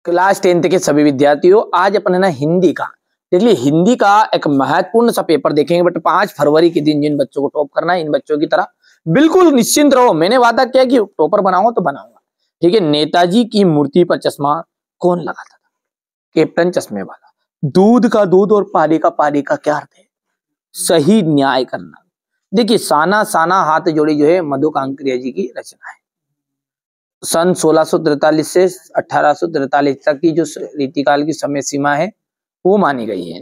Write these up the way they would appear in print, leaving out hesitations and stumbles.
Class 10th के सभी विद्यार्थियों, आज अपन है ना हिंदी का देख ली हिंदी का एक महत्वपूर्ण सा पेपर देखेंगे। बट 5 फरवरी के दिन जिन बच्चों को टॉप करना है, इन बच्चों की तरह बिल्कुल निश्चिंत रहो। मैंने वादा किया कि टॉपर बनाऊंगा तो बनाऊंगा। ठीक है। नेताजी की मूर्ति पर चश्मा कौन लगाता था? कैप्टन चश्मे वाला। दूध का दूध और पानी का पानी का क्या अर्थ है? सही न्याय करना। देखिए, साना साना हाथ जोड़ी जो है मधु कांकरिया जी की रचना है। सन 1643 से 1843 तक की जो रीतिकाल की समय सीमा है वो मानी गई है।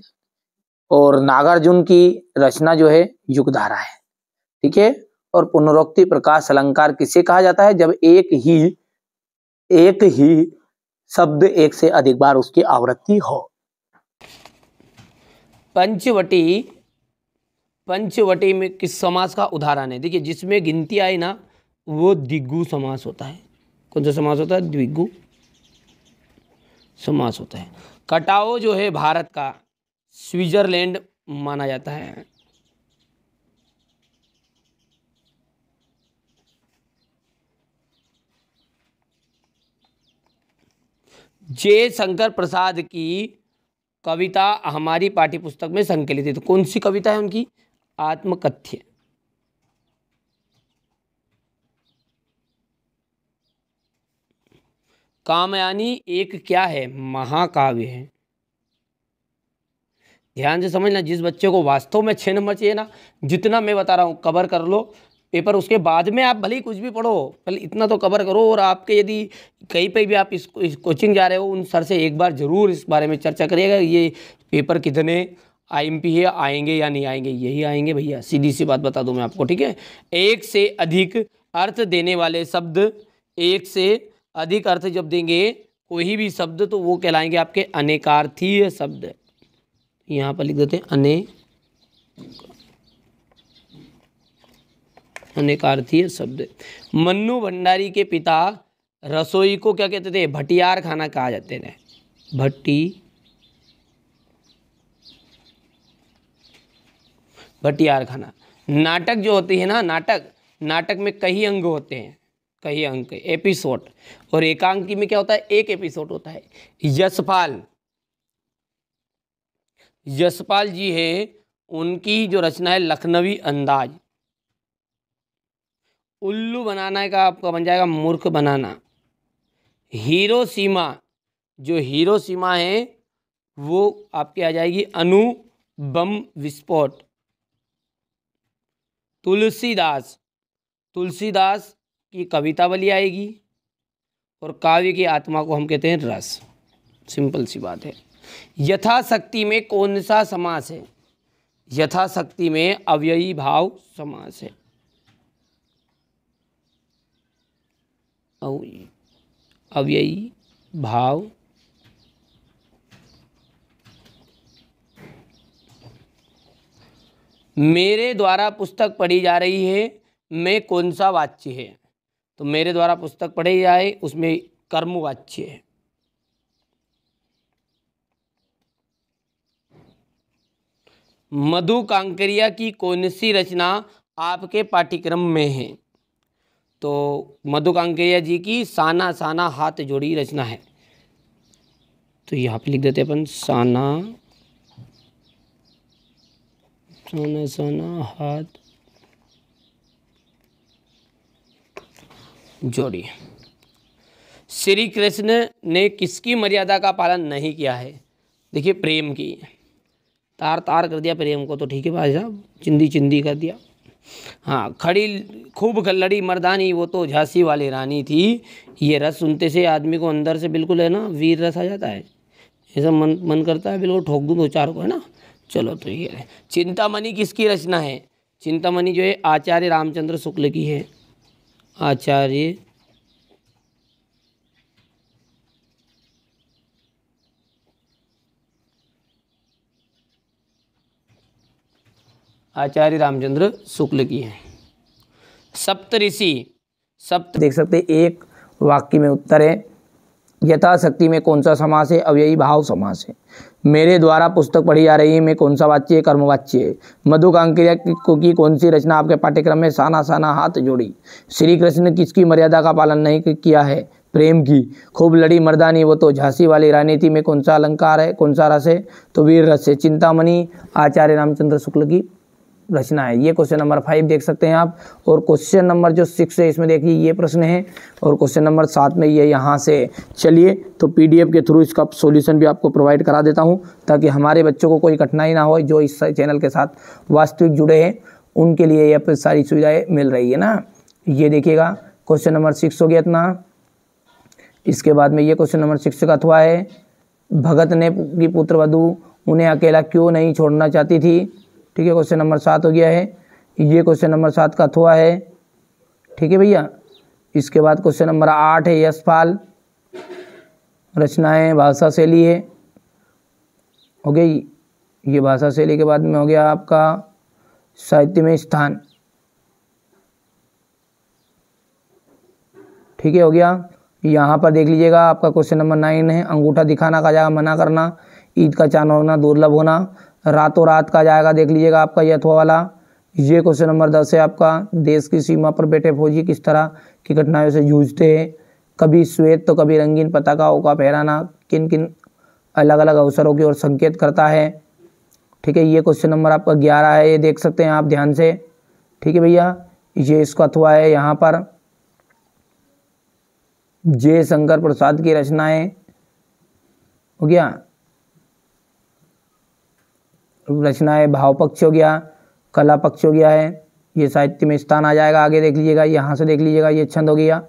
और नागार्जुन की रचना जो है युगधारा है। ठीक है। और पुनरोक्ति प्रकाश अलंकार किसे कहा जाता है? जब एक ही शब्द एक से अधिक बार उसकी आवृत्ति हो। पंचवटी में किस समास का उदाहरण है? देखिए, जिसमें गिनती आई ना वो द्विगु समास होता है। कौन सा समास होता है? द्विगु समास होता है। कटाओ जो है भारत का स्विट्जरलैंड माना जाता है। जे शंकर प्रसाद की कविता हमारी पाठ्यपुस्तक में संकलित है। तो कौन सी कविता है उनकी? आत्मकथ्य। कामयानी एक क्या है? महाकाव्य है। ध्यान से समझना, जिस बच्चे को वास्तव में 6 नंबर चाहिए ना, जितना मैं बता रहा हूँ कवर कर लो पेपर। उसके बाद में आप भले ही कुछ भी पढ़ो, पहले इतना तो कवर करो। और आपके यदि कहीं पे भी आप इस कोचिंग जा रहे हो, उन सर से एक बार ज़रूर इस बारे में चर्चा करिएगा। ये पेपर कितने IMP है, आएंगे या नहीं आएंगे? यही आएंगे भैया, सीधी सी बात बता दूं मैं आपको। ठीक है। एक से अधिक अर्थ देने वाले शब्द, एक से अधिक अर्थ जब देंगे कोई भी शब्द, तो वो कहलाएंगे आपके अनेकार्थीय शब्द। यहाँ पर लिख देते हैं अनेकार्थीय शब्द। मन्नू भंडारी के पिता रसोई को क्या कहते थे? भटियार खाना कहा जाते थे। भटियार खाना। नाटक जो होती है ना, नाटक में कई अंग होते हैं, कई अंक, एपिसोड। और एकांकी में क्या होता है? एक एपिसोड होता है। यशपाल जी है, उनकी जो रचना है लखनवी अंदाज। उल्लू बनाना का आपका बन जाएगा मूर्ख बनाना। हिरोशिमा, जो हिरोशिमा है वो आपके आ जाएगी अणु बम विस्फोट। तुलसीदास की कवितावली आएगी। और काव्य की आत्मा को हम कहते हैं रस। सिंपल सी बात है। यथाशक्ति में कौन सा समास है? यथाशक्ति में अव्ययी भाव समास है। अव्ययी भाव मेरे द्वारा पुस्तक पढ़ी जा रही है में कौन सा वाच्य है? तो मेरे द्वारा पुस्तक पढ़ी जाए उसमें कर्म वाच्य है। मधु कांकरिया की कौन सी रचना आपके पाठ्यक्रम में है? तो मधु कांकरिया जी की साना साना हाथ जोड़ी रचना है। तो यहाँ पे लिख देते हैं अपन साना साना साना हाथ जोड़ी। श्री कृष्ण ने किसकी मर्यादा का पालन नहीं किया है? देखिए, प्रेम की। तार तार कर दिया प्रेम को, तो ठीक है भाई साहब, चिंदी चिंदी कर दिया। हाँ, खड़ी खूब लड़ी मर्दानी, वो तो झांसी वाली रानी थी। ये रस सुनते से आदमी को अंदर से बिल्कुल है ना वीर रस आ जाता है। ऐसा मन करता है बिल्कुल ठोक दूँ 2-4 को, है ना। चलो, तो ये है। चिंतामणि किसकी रचना है? चिंतामणि जो है आचार्य रामचंद्र शुक्ल की है। आचार्य रामचंद्र शुक्ल की है। सप्तऋषि देख सकते हैं, एक वाक्य में उत्तर है। यथाशक्ति में कौन सा समास है? अव्ययी भाव समास है। मेरे द्वारा पुस्तक पढ़ी जा रही है में कौन सा वाच्य है? कर्मवाच्य है। मधु कांकरिया की कौन सी रचना आपके पाठ्यक्रम में साना साना हाथ जोड़ी? श्री कृष्ण ने किसकी मर्यादा का पालन नहीं किया है? प्रेम की, खूब लड़ी मर्दानी वो तो झांसी वाली रानी थी में कौन सा अलंकार है, कौन सा रस है, तो वीर रस है। चिंतामणि आचार्य रामचंद्र शुक्ल की रचना है। ये क्वेश्चन नंबर 5 देख सकते हैं आप। और क्वेश्चन नंबर जो 6 है इसमें देखिए ये प्रश्न है, और क्वेश्चन नंबर 7 में ये यहाँ से चलिए तो पीडीएफ के थ्रू इसका सॉल्यूशन भी आपको प्रोवाइड करा देता हूँ, ताकि हमारे बच्चों को कोई कठिनाई ना हो। जो इस चैनल के साथ वास्तविक जुड़े हैं उनके लिए ये सारी सुविधाएँ मिल रही है ना। ये देखिएगा क्वेश्चन नंबर 6 हो गया इतना। इसके बाद में ये क्वेश्चन नंबर 6 का अथवा है, भगत ने की पुत्र वधू उन्हें अकेला क्यों नहीं छोड़ना चाहती थी। ठीक है, क्वेश्चन नंबर 7 हो गया है। ये क्वेश्चन नंबर 7 का अथवा है। ठीक है भैया। इसके बाद क्वेश्चन नंबर 8 है यशपाल, रचनाएं भाषा शैली है, हो गई। ये भाषा शैली के बाद में हो गया आपका साहित्य में स्थान। ठीक है, हो गया। यहाँ पर देख लीजिएगा आपका क्वेश्चन नंबर 9 है, अंगूठा दिखाना का जाएगा मना करना, ईद का चांद होना दुर्लभ होना, रातों रात का जाएगा देख लीजिएगा आपका ये अथवा वाला। ये क्वेश्चन नंबर 10 है आपका, देश की सीमा पर बैठे फौजी किस तरह की कठिनाइयों से जूझते हैं, कभी श्वेत तो कभी रंगीन पताकाओं का फहराना किन किन अलग अलग अवसरों की ओर संकेत करता है। ठीक है, ये क्वेश्चन नंबर आपका 11 है, ये देख सकते हैं आप ध्यान से। ठीक है भैया, ये इसका अथवा है यहाँ पर, जय शंकर प्रसाद की रचनाएं, हो गया। रचनाएं भाव पक्ष हो गया, कला पक्ष हो गया है, ये साहित्य में स्थान आ जाएगा। आगे देख लीजिएगा, यहाँ से देख लीजिएगा ये छंद हो गया।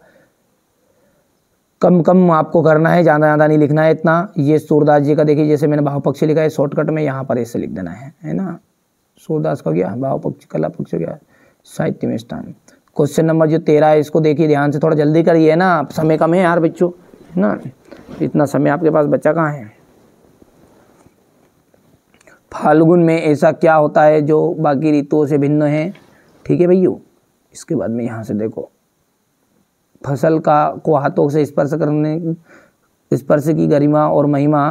कम कम आपको करना है, ज़्यादा ज़्यादा नहीं लिखना है इतना। ये सूरदास जी का देखिए, जैसे मैंने भाव पक्ष लिखा है शॉर्टकट में, यहाँ पर ऐसे लिख देना है ना। सूरदास का हो गया, भाव पक्ष कला पक्ष हो गया, साहित्य में स्थान। क्वेश्चन नंबर जो 13 है इसको देखिए ध्यान से, थोड़ा जल्दी करिए ना, समय कम है यार बच्चों, है ना, इतना समय आपके पास बच्चा कहाँ है। फाल्गुन में ऐसा क्या होता है जो बाकी ऋतुओं से भिन्न है। ठीक है भैया। इसके बाद में यहाँ से देखो, फसल को हाथों से स्पर्श करने, स्पर्श की गरिमा और महिमा।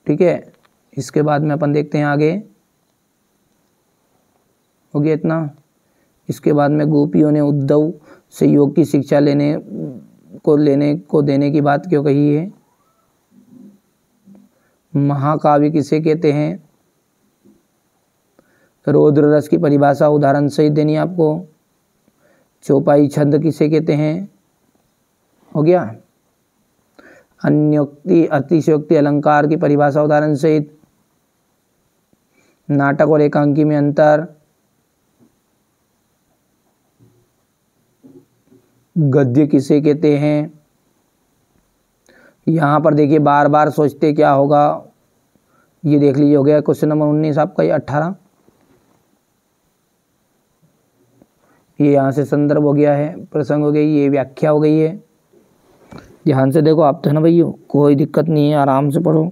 ठीक है, इसके बाद में अपन देखते हैं आगे, हो गया इतना। इसके बाद में गोपियों ने उद्धव से योग की शिक्षा लेने को देने की बात क्यों कही है। महाकाव्य किसे कहते हैं। रौद्र रस की परिभाषा उदाहरण सहित देनी आपको। चौपाई छंद किसे कहते हैं, हो गया। अन्योक्ति अतिशयोक्ति अलंकार की परिभाषा उदाहरण सहित। नाटक और एकांकी में अंतर। गद्य किसे कहते हैं। यहाँ पर देखिए बार बार सोचते क्या होगा, ये देख लीजिए, हो गया क्वेश्चन नंबर 19 आपका, ये 18। ये यहाँ से संदर्भ हो गया है, प्रसंग हो गई, ये व्याख्या हो गई है। ध्यान से देखो आप तो, है ना भैया, कोई दिक्कत नहीं है, आराम से पढ़ो।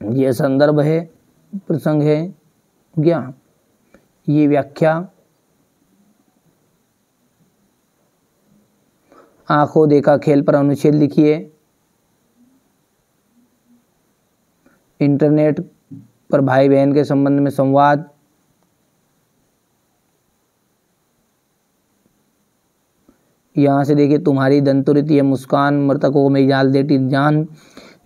ये संदर्भ है, प्रसंग है, हो गया। ये व्याख्या। आंखों देखा खेल पर अनुच्छेद लिखिए। इंटरनेट पर भाई बहन के संबंध में संवाद। यहाँ से देखिए, तुम्हारी दंतुरित ये मुस्कान मृतकों को मेरी जाल देती जान,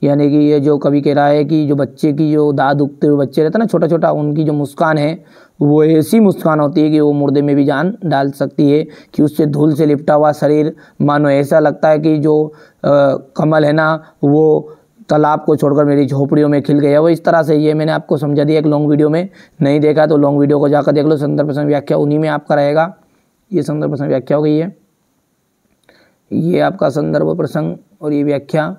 यानी कि ये जो कवि कह रहा है कि जो बच्चे की जो दाद उगते हुए बच्चे रहते हैं ना छोटा छोटा, उनकी जो मुस्कान है वो ऐसी मुस्कान होती है कि वो मुर्दे में भी जान डाल सकती है, कि उससे धूल से लिपटा हुआ शरीर मानो ऐसा लगता है कि जो कमल है ना वो तालाब को छोड़कर मेरी झोपड़ियों में खिल गया। वो इस तरह से, ये मैंने आपको समझा दिया एक लॉन्ग वीडियो में, नहीं देखा तो लॉन्ग वीडियो को जाकर देख लो। संदर्भ प्रसंग व्याख्या उन्हीं में आपका रहेगा। ये संदर्भ प्रसंग व्याख्या हो गई है, ये आपका संदर्भ प्रसंग और ये व्याख्या।